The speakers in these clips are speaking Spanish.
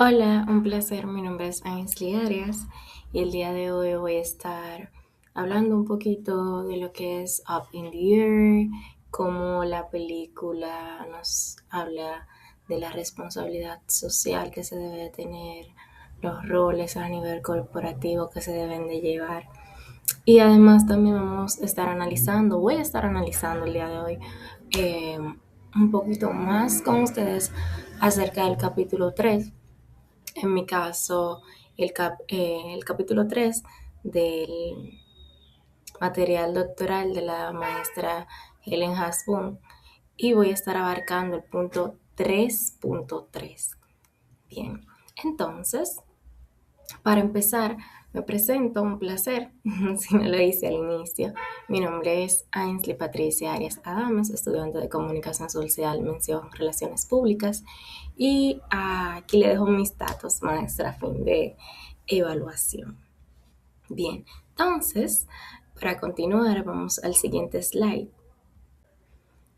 Hola, un placer. Mi nombre es Ainsley Arias y el día de hoy voy a estar hablando un poquito de lo que es Up in the Air, cómo la película nos habla de la responsabilidad social que se debe de tener, los roles a nivel corporativo que se deben de llevar. Y además también voy a estar analizando el día de hoy eh, un poquito más con ustedes acerca del capítulo 3. En mi caso, el capítulo 3 del material doctoral de la maestra Helen Hasbun, y voy a estar abarcando el punto 3.3. Bien, entonces, para empezar, me presento, un placer, si no lo hice al inicio. Mi nombre es Ainsley Patricia Arias Adames, estudiante de Comunicación Social, Mención Relaciones Públicas, y aquí le dejo mis datos, maestra, a fin de evaluación. Bien, entonces, para continuar, vamos al siguiente slide.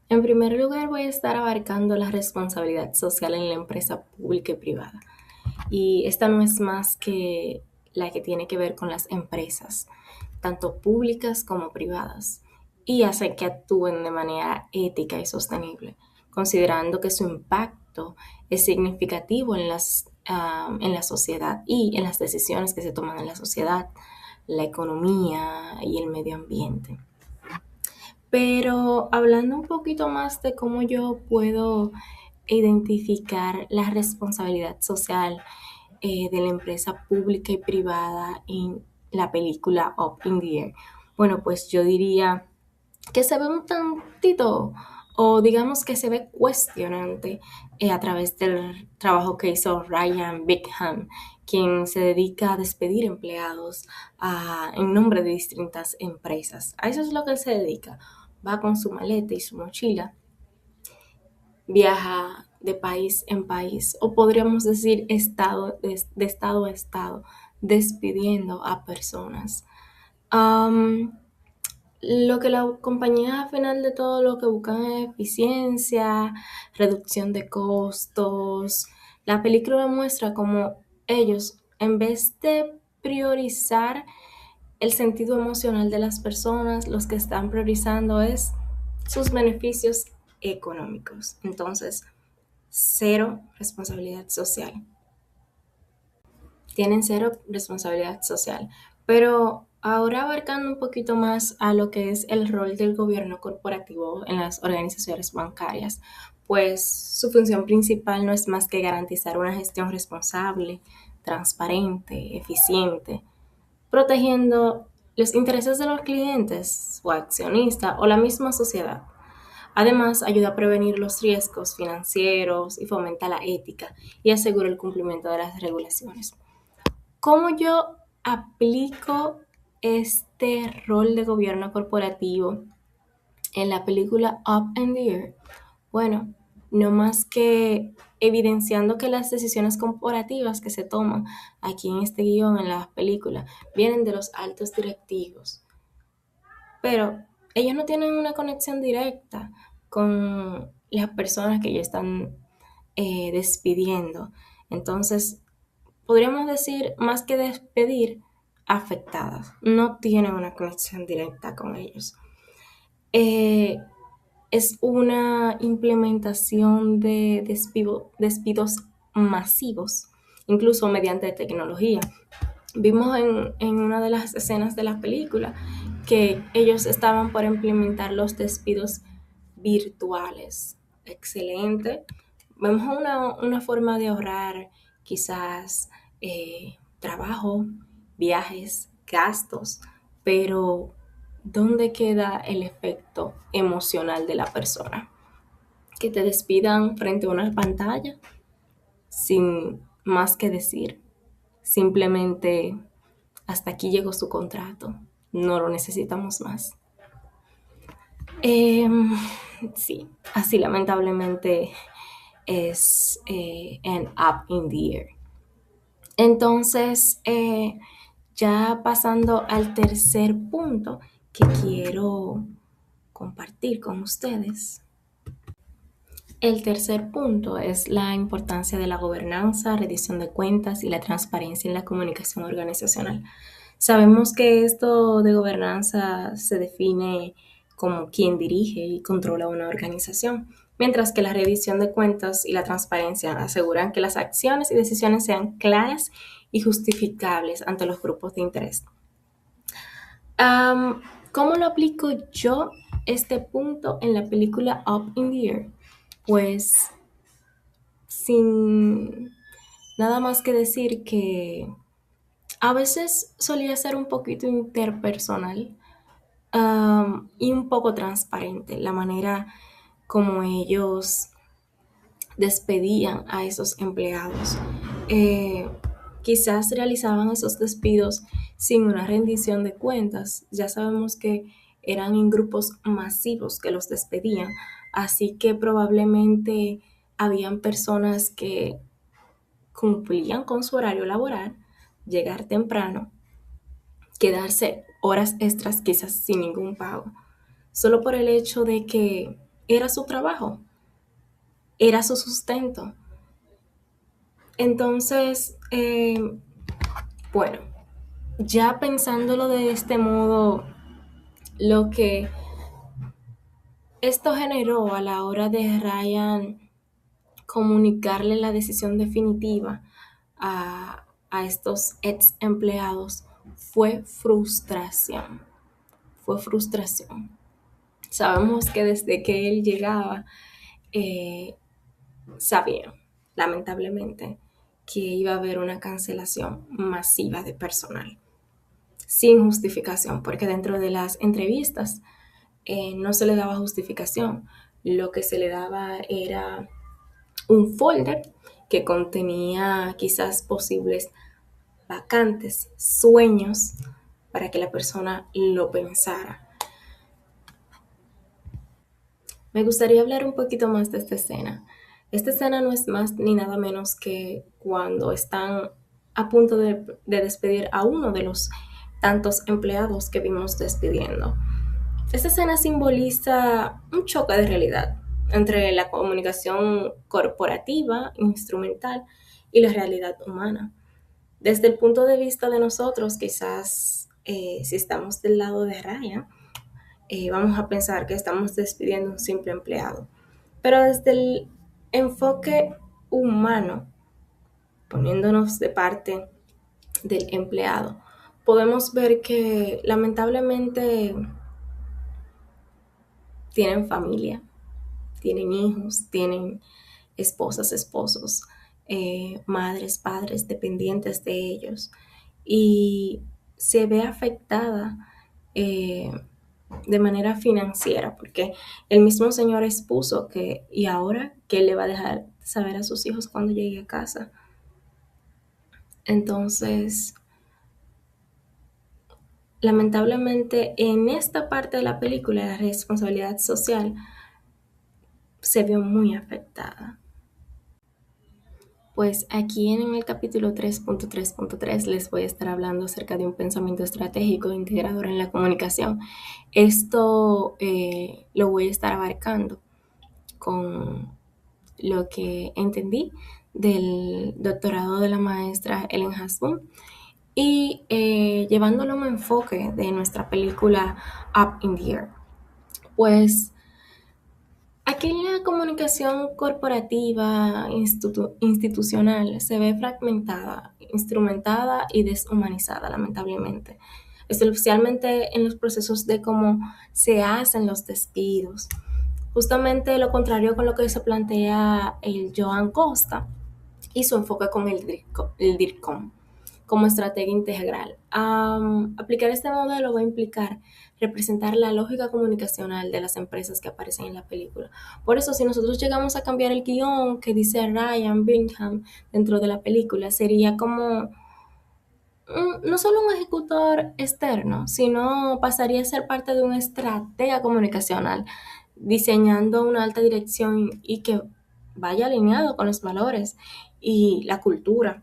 En primer lugar, voy a estar abarcando la responsabilidad social en la empresa pública y privada. Y esta no es más que la que tiene que ver con las empresas, tanto públicas como privadas, y hace que actúen de manera ética y sostenible, considerando que su impacto es significativo en la sociedad y en las decisiones que se toman en la sociedad, la economía y el medio ambiente. Pero hablando un poquito más de cómo yo puedo identificar la responsabilidad social de la empresa pública y privada en la película Up in the Air. Bueno, pues yo diría que se ve un tantito, o digamos que se ve cuestionante a través del trabajo que hizo Ryan Bigham, quien se dedica a despedir empleados en nombre de distintas empresas. A eso es lo que él se dedica. Va con su maleta y su mochila, viaja de país en país, o podríamos decir de estado a estado, despidiendo a personas. Um, lo que la compañía, al final de todo, lo que buscan es eficiencia, reducción de costos. La película muestra cómo ellos, en vez de priorizar el sentido emocional de las personas, los que están priorizando es sus beneficios económicos. Entonces, cero responsabilidad social. Tienen cero responsabilidad social. Pero ahora abarcando un poquito más a lo que es el rol del gobierno corporativo en las organizaciones bancarias, pues su función principal no es más que garantizar una gestión responsable, transparente, eficiente, protegiendo los intereses de los clientes o accionistas o la misma sociedad. Además, ayuda a prevenir los riesgos financieros y fomenta la ética y asegura el cumplimiento de las regulaciones. ¿Cómo yo aplico este rol de gobierno corporativo en la película Up in the Air? Bueno, no más que evidenciando que las decisiones corporativas que se toman aquí en este guión, en la película, vienen de los altos directivos, pero ellos no tienen una conexión directa con las personas que ellos están despidiendo. Entonces, podríamos decir, más que despedir, afectadas. No tienen una conexión directa con ellos. Eh, es una implementación de despidos masivos, incluso mediante tecnología. Vimos en una de las escenas de la película que ellos estaban por implementar los despidos virtuales. Excelente. Vemos una forma de ahorrar quizás trabajo, viajes, gastos, pero ¿dónde queda el efecto emocional de la persona? Que te despidan frente a una pantalla sin más que decir. Simplemente hasta aquí llegó su contrato, no lo necesitamos más. Eh, sí, así lamentablemente es an up in the air. Entonces, ya pasando al tercer punto que quiero compartir con ustedes, El tercer punto es la importancia de la gobernanza, rendición de cuentas y la transparencia en la comunicación organizacional. Sabemos que esto de gobernanza se define como quien dirige y controla una organización, mientras que la rendición de cuentas y la transparencia aseguran que las acciones y decisiones sean claras y justificables ante los grupos de interés. Am, ¿Cómo lo aplico yo este punto en la película Up in the Air? Pues sin nada más que decir que a veces solía ser un poquito interpersonal, y un poco transparente la manera como ellos despedían a esos empleados. Eh, Quizás realizaban esos despidos sin una rendición de cuentas. Ya sabemos que eran en grupos masivos que los despedían, así que probablemente habían personas que cumplían con su horario laboral, llegar temprano, quedarse horas extras quizás sin ningún pago, solo por el hecho de que era su trabajo, era su sustento. Entonces, bueno, ya pensándolo de este modo, lo que esto generó a la hora de Ryan comunicarle la decisión definitiva a estos ex empleados fue frustración. Fue frustración. Sabemos que desde que él llegaba, eh, sabía, lamentablemente, que iba a haber una cancelación masiva de personal, sin justificación, porque dentro de las entrevistas no se le daba justificación. Lo que se le daba era un folder que contenía quizás posibles vacantes, sueños, para que la persona lo pensara. Me gustaría hablar un poquito más de esta escena. Esta escena no es más ni nada menos que cuando están a punto de despedir a uno de los tantos empleados que vimos despidiendo. Esta escena simboliza un choque de realidad entre la comunicación corporativa, instrumental, y la realidad humana. Desde el punto de vista de nosotros, quizás si estamos del lado de Ryan, vamos a pensar que estamos despidiendo a un simple empleado. Pero desde el enfoque humano, poniéndonos de parte del empleado, podemos ver que lamentablemente tienen familia, tienen hijos, tienen esposas, esposos, madres, padres dependientes de ellos y se ve afectada eh, de manera financiera, porque el mismo Señor expuso que, y ahora, ¿qué le va a dejar saber a sus hijos cuando llegue a casa? Entonces, lamentablemente, en esta parte de la película, la responsabilidad social se vio muy afectada. Pues aquí en el capítulo 3.3.3 les voy a estar hablando acerca de un pensamiento estratégico integrador en la comunicación. Esto lo voy a estar abarcando con lo que entendí del doctorado de la maestra Ellen Hasbun y llevándolo a un enfoque de nuestra película Up in the Air. Pues aquí la comunicación corporativa institucional se ve fragmentada, instrumentada y deshumanizada, lamentablemente, especialmente en los procesos de cómo se hacen los despidos. Justamente lo contrario con lo que se plantea el Joan Costa y su enfoque con el DIRCOM como estrategia integral. Aplicar este modelo va a implicar representar la lógica comunicacional de las empresas que aparecen en la película. Por eso, si nosotros llegamos a cambiar el guión que dice Ryan Bingham dentro de la película, sería como no solo un ejecutor externo, sino pasaría a ser parte de una estrategia comunicacional, diseñando una alta dirección y que vaya alineado con los valores y la cultura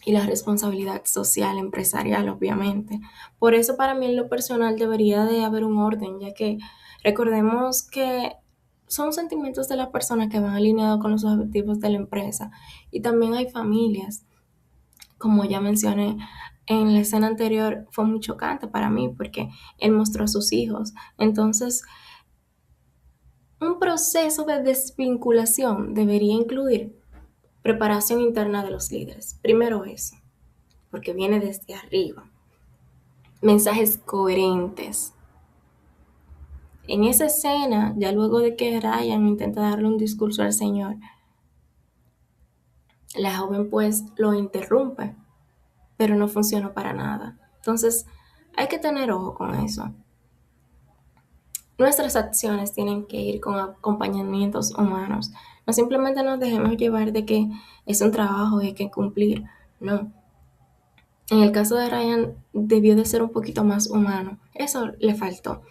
y la responsabilidad social, empresarial, obviamente. Por eso para mí en lo personal debería de haber un orden, ya que recordemos que son sentimientos de la persona que van alineados con los objetivos de la empresa. Y también hay familias, como ya mencioné en la escena anterior, fue muy chocante para mí porque él mostró a sus hijos. Entonces, un proceso de desvinculación debería incluir preparación interna de los líderes. Primero eso, porque viene desde arriba. Mensajes coherentes. En esa escena, ya luego de que Ryan intenta darle un discurso al Señor, la joven pues lo interrumpe, pero no funcionó para nada. Entonces, hay que tener ojo con eso. Nuestras acciones tienen que ir con acompañamientos humanos. No simplemente nos dejemos llevar de que es un trabajo y hay que cumplir. No. En el caso de Ryan, debió de ser un poquito más humano. Eso le faltó.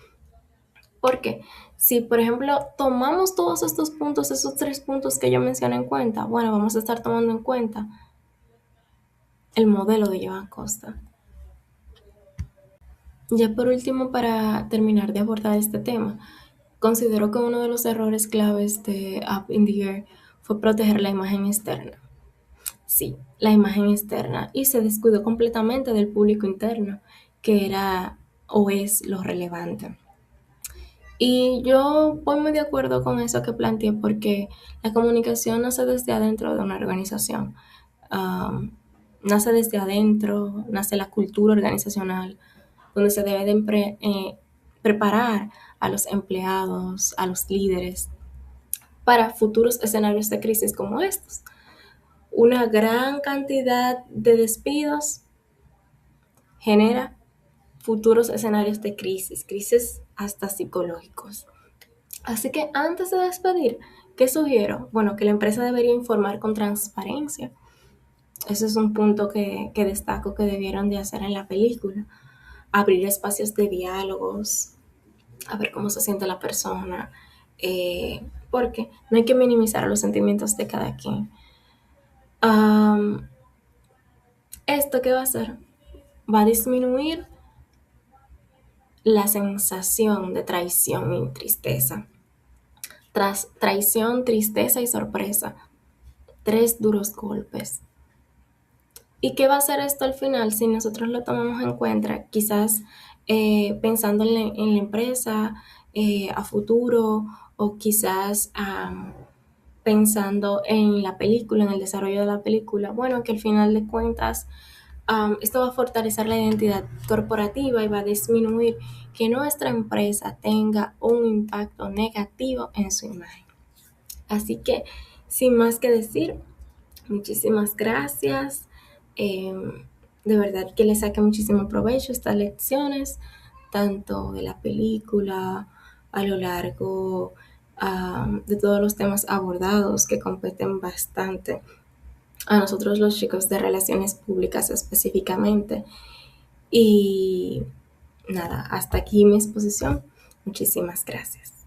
Porque si, por ejemplo, tomamos todos estos puntos, esos 3 puntos que yo mencioné en cuenta, bueno, vamos a estar tomando en cuenta el modelo de Joan Costa. Ya por último, para terminar de abordar este tema, considero que uno de los errores claves de Up in the Air fue proteger la imagen externa. Sí, la imagen externa, y se descuidó completamente del público interno, que era o es lo relevante. Y yo voy muy de acuerdo con eso que planteé porque la comunicación nace desde adentro de una organización. Um, Nace desde adentro, nace la cultura organizacional, donde se debe de preparar a los empleados, a los líderes, para futuros escenarios de crisis como estos. Una gran cantidad de despidos genera futuros escenarios de crisis hasta psicológicos. Así que antes de despedir, ¿qué sugiero? Bueno, que la empresa debería informar con transparencia. Ese es un punto que destaco que debieron de hacer en la película. Abrir espacios de diálogos, a ver cómo se siente la persona, porque no hay que minimizar los sentimientos de cada quien. ¿Esto qué va a hacer? Va a disminuir la sensación de traición y tristeza. Tras traición, tristeza y sorpresa, 3 duros golpes. ¿Y qué va a hacer esto al final si nosotros lo tomamos en cuenta? Quizás pensando en la empresa a futuro, o quizás pensando en la película, en el desarrollo de la película. Bueno, que al final de cuentas esto va a fortalecer la identidad corporativa y va a disminuir que nuestra empresa tenga un impacto negativo en su imagen. Así que, sin más que decir, muchísimas gracias. Eh, de verdad que le saqué muchísimo provecho a estas lecciones, tanto de la película a lo largo de todos los temas abordados que competen bastante a nosotros los chicos de relaciones públicas específicamente. Y nada, hasta aquí mi exposición. Muchísimas gracias.